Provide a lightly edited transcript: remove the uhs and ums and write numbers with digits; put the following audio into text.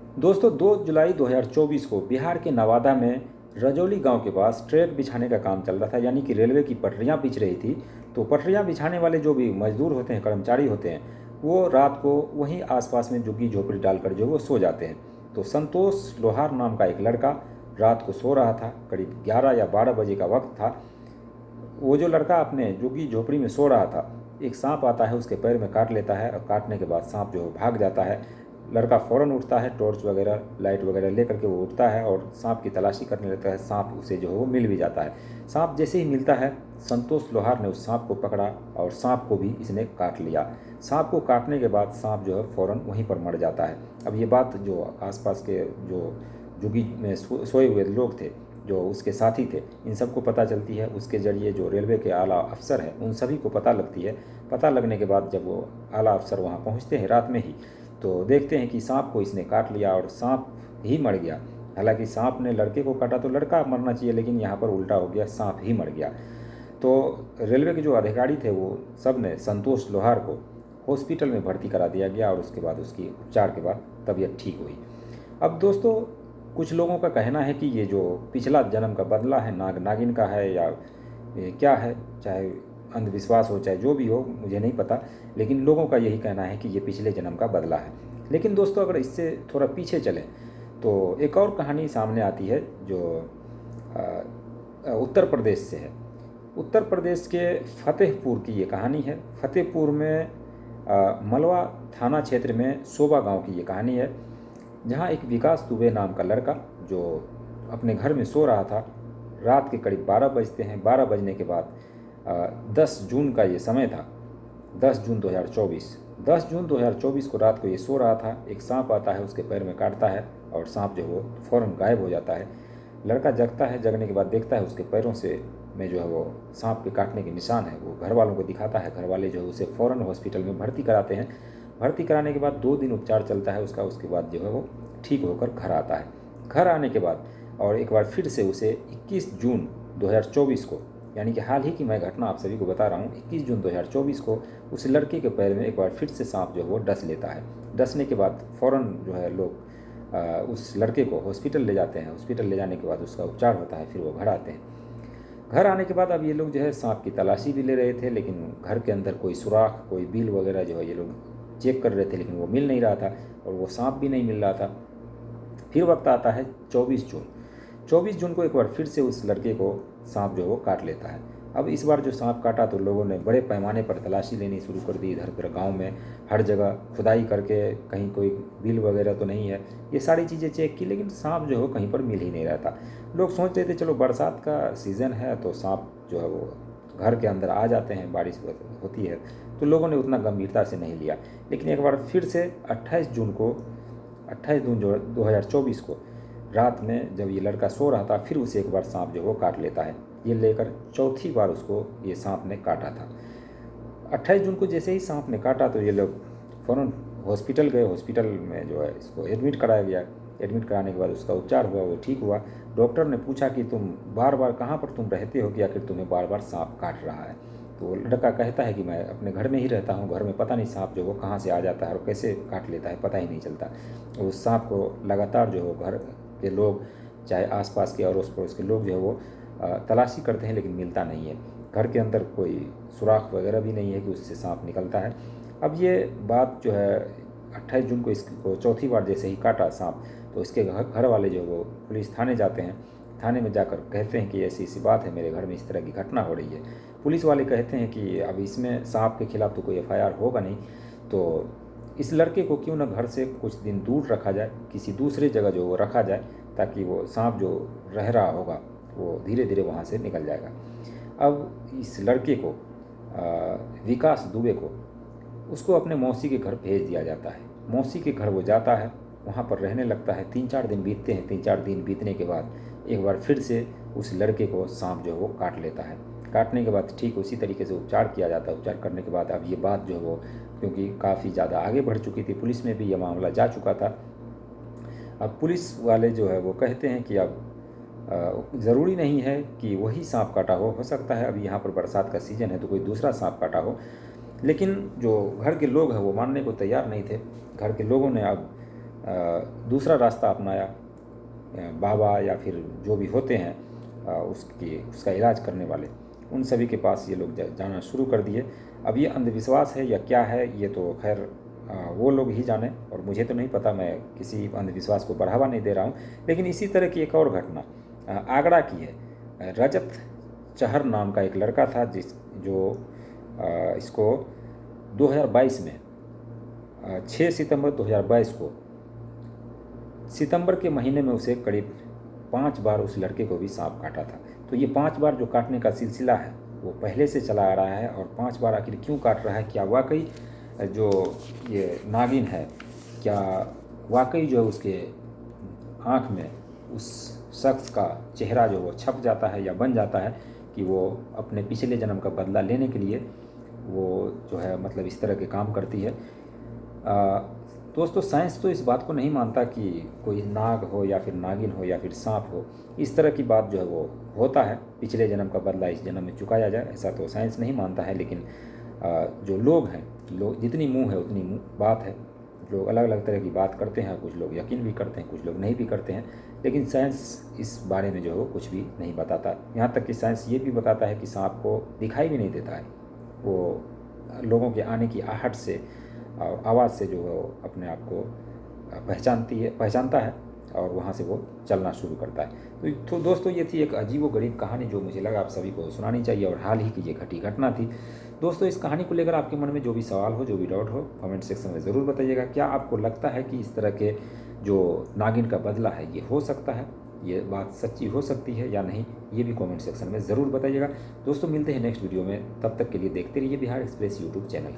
दोस्तों 2 जुलाई 2024 को बिहार के नवादा में रजौली गांव के पास ट्रैक बिछाने का काम चल रहा था, यानी कि रेलवे की पटरियां बिछ रही थी। तो पटरियां बिछाने वाले जो भी मजदूर होते हैं, कर्मचारी होते हैं, वो रात को वहीं आसपास में झुग्गी झोपड़ी डालकर जो वो सो जाते हैं। तो संतोष लोहार नाम का एक लड़का रात को सो रहा था, करीब 11 या 12 बजे का वक्त था। वो जो लड़का अपने झुग्गी झोपड़ी में सो रहा था, एक सांप आता है, उसके पैर में काट लेता है और काटने के बाद सांप जो भाग जाता है। लड़का फ़ौरन उठता है, टॉर्च वगैरह लाइट वगैरह लेकर के वो उठता है और सांप की तलाशी करने लगता है। सांप उसे जो है वो मिल भी जाता है। सांप जैसे ही मिलता है, संतोष लोहार ने उस सांप को पकड़ा और सांप को भी इसने काट लिया। सांप को काटने के बाद सांप जो है फ़ौरन वहीं पर मर जाता है। अब ये बात जो आसपास के जो झुग्गी में सोए हुए लोग थे, जो उसके साथी थे, इन सबको पता चलती है। उसके ज़रिए जो रेलवे के आला अफसर हैं उन सभी को पता लगती है। पता लगने के बाद जब वो आला अफसर वहाँ पहुँचते हैं रात में ही, तो देखते हैं कि सांप को इसने काट लिया और सांप ही मर गया। हालांकि सांप ने लड़के को काटा तो लड़का मरना चाहिए, लेकिन यहाँ पर उल्टा हो गया, सांप ही मर गया। तो रेलवे के जो अधिकारी थे वो सब ने संतोष लोहार को हॉस्पिटल में भर्ती करा दिया गया और उसके बाद उसकी उपचार के बाद तबीयत ठीक हुई। अब दोस्तों, कुछ लोगों का कहना है कि ये जो पिछला जन्म का बदला है, नाग नागिन का है या ये क्या है, चाहे अंधविश्वास हो चाहे जो भी हो, मुझे नहीं पता, लेकिन लोगों का यही कहना है कि ये पिछले जन्म का बदला है। लेकिन दोस्तों, अगर इससे थोड़ा पीछे चलें तो एक और कहानी सामने आती है जो उत्तर प्रदेश से है। उत्तर प्रदेश के फतेहपुर की ये कहानी है। फतेहपुर में मलवा थाना क्षेत्र में सोबा गांव की ये कहानी है, जहाँ एक विकास दुबे नाम का लड़का जो अपने घर में सो रहा था, रात के करीब 12 बजते हैं। 12 बजने के बाद 10 जून का ये समय था, 10 जून 2024। 10 जून 2024 को रात को ये सो रहा था। एक सांप आता है, उसके पैर में काटता है और सांप जो वो फ़ौरन गायब हो जाता है। लड़का जगता है, जगने के बाद देखता है उसके पैरों से में जो है वो सांप के काटने के निशान है। वो घर वालों को दिखाता है, घर वाले जो है उसे फ़ौरन हॉस्पिटल में भर्ती कराते हैं। भर्ती कराने के बाद 2 दिन उपचार चलता है उसका। उसके बाद जो है वो ठीक होकर घर आता है। घर आने के बाद और एक बार फिर से उसे 21 जून 2024 को, यानी कि हाल ही की मैं घटना आप सभी को बता रहा हूँ, 21 जून 2024 को उस लड़के के पैर में एक बार फिर से सांप जो है वो डस लेता है। डसने के बाद फ़ौरन जो है लोग उस लड़के को हॉस्पिटल ले जाते हैं। हॉस्पिटल ले जाने के बाद उसका उपचार होता है, फिर वो घर आते हैं। घर आने के बाद अब ये लोग जो है सांप की तलाशी भी ले रहे थे, लेकिन घर के अंदर कोई सुराख, कोई बिल वगैरह जो है ये लोग चेक कर रहे थे, लेकिन वो मिल नहीं रहा था और वो सांप भी नहीं मिल रहा था। फिर वक्त आता है 24 जून। 24 जून को एक बार फिर से उस लड़के को सांप जो है वो काट लेता है। अब इस बार जो सांप काटा तो लोगों ने बड़े पैमाने पर तलाशी लेनी शुरू कर दी। इधर उधर गाँव में हर जगह खुदाई करके कहीं कोई बिल वगैरह तो नहीं है, ये सारी चीज़ें चेक की, लेकिन सांप जो है कहीं पर मिल ही नहीं रहा था। लोग सोच रहे थे चलो बरसात का सीज़न है तो सांप जो है वो घर के अंदर आ जाते हैं, बारिश होती है, तो लोगों ने उतना गंभीरता से नहीं लिया। लेकिन एक बार फिर से 28 जून 2024 को रात में जब ये लड़का सो रहा था, फिर उसे एक बार सांप जो वो काट लेता है। ये लेकर चौथी बार उसको ये सांप ने काटा था। 28 जून को जैसे ही सांप ने काटा तो ये लोग फ़ौरन हॉस्पिटल गए। हॉस्पिटल में जो है इसको एडमिट कराया गया। एडमिट कराने के बाद उसका उपचार हुआ, वो ठीक हुआ। डॉक्टर ने पूछा कि तुम बार बार कहाँ पर तुम रहते हो कि आखिर तुम्हें बार बार सांप काट रहा है। तो लड़का कहता है कि मैं अपने घर में ही रहता हूँ, घर में पता नहीं सांप जो वो कहाँ से आ जाता है और कैसे काट लेता है, पता ही नहीं चलता। उस सांप को लगातार जो है घर के लोग, चाहे आसपास के अड़ोस पड़ोस के लोग जो है वो तलाशी करते हैं, लेकिन मिलता नहीं है। घर के अंदर कोई सुराख वगैरह भी नहीं है कि उससे सांप निकलता है। अब ये बात जो है 28 जून को इसको चौथी बार जैसे ही काटा सांप, तो इसके घर वाले जो वो पुलिस थाने जाते हैं। थाने में जाकर कहते हैं कि ऐसी ऐसी बात है, मेरे घर में इस तरह की घटना हो रही है। पुलिस वाले कहते हैं कि अब इसमें सांप के खिलाफ़ तो कोई एफआईआर होगा नहीं, तो इस लड़के को क्यों ना घर से कुछ दिन दूर रखा जाए, किसी दूसरे जगह जो वो रखा जाए, ताकि वो सांप जो रह रहा होगा वो धीरे धीरे वहाँ से निकल जाएगा। अब इस लड़के को विकास दुबे को उसको अपने मौसी के घर भेज दिया जाता है। मौसी के घर वो जाता है, वहाँ पर रहने लगता है। 3-4 दिन बीतते हैं। 3-4 दिन बीतने के बाद एक बार फिर से उस लड़के को सांप जो है वो काट लेता है। काटने के बाद ठीक उसी तरीके से उपचार किया जाता है। उपचार करने के बाद अब ये बात जो है वो, क्योंकि काफ़ी ज़्यादा आगे बढ़ चुकी थी, पुलिस में भी ये मामला जा चुका था। अब पुलिस वाले जो है वो कहते हैं कि अब ज़रूरी नहीं है कि वही सांप काटा हो सकता है अभी यहाँ पर बरसात का सीज़न है तो कोई दूसरा सांप काटा हो। लेकिन जो घर के लोग हैं वो मानने को तैयार नहीं थे। घर के लोगों ने अब दूसरा रास्ता अपनाया। बाबा या फिर जो भी होते हैं उसका इलाज करने वाले, उन सभी के पास ये लोग जाना शुरू कर दिए। अब ये अंधविश्वास है या क्या है, ये तो खैर वो लोग ही जाने, और मुझे तो नहीं पता, मैं किसी अंधविश्वास को बढ़ावा नहीं दे रहा हूँ। लेकिन इसी तरह की एक और घटना आगरा की है। रजत चहर नाम का एक लड़का था इसको 2022 में 6 सितंबर 2022 को, सितंबर के महीने में उसे करीब 5 बार उस लड़के को भी सांप काटा था। तो ये 5 बार जो काटने का सिलसिला है वो पहले से चला आ रहा है। और 5 बार आखिर क्यों काट रहा है, क्या वाकई जो ये नागिन है, क्या वाकई जो उसके आँख में उस शख्स का चेहरा जो वो छप जाता है या बन जाता है कि वो अपने पिछले जन्म का बदला लेने के लिए वो जो है मतलब इस तरह के काम करती है। दोस्तों, साइंस तो इस बात को नहीं मानता कि कोई नाग हो या फिर नागिन हो या फिर सांप हो, इस तरह की बात जो है वो होता है, पिछले जन्म का बदला इस जन्म में चुकाया जाए, ऐसा तो साइंस नहीं मानता है। लेकिन जो लोग हैं, जितनी मुंह है उतनी बात है। लोग अलग अलग तरह की बात करते हैं, कुछ लोग यकीन भी करते हैं, कुछ लोग नहीं भी करते हैं। लेकिन साइंस इस बारे में जो है वो कुछ भी नहीं बताता। यहाँ तक कि साइंस ये भी बताता है कि सांप को दिखाई भी नहीं देता है, वो लोगों के आने की आहट से और आवाज़ से जो है वो अपने आप को पहचानता है और वहाँ से वो चलना शुरू करता है। तो दोस्तों, ये थी एक अजीबोगरीब कहानी जो मुझे लगा आप सभी को सुनानी चाहिए, और हाल ही की ये घटी घटना थी। दोस्तों, इस कहानी को लेकर आपके मन में जो भी सवाल हो, जो भी डाउट हो, कमेंट सेक्शन में ज़रूर बताइएगा। क्या आपको लगता है कि इस तरह के जो नागिन का बदला है ये हो सकता है, ये बात सच्ची हो सकती है या नहीं, ये भी कमेंट सेक्शन में ज़रूर बताइएगा। दोस्तों, मिलते हैं नेक्स्ट वीडियो में, तब तक के लिए देखते रहिए बिहार एक्सप्रेस यूट्यूब चैनल।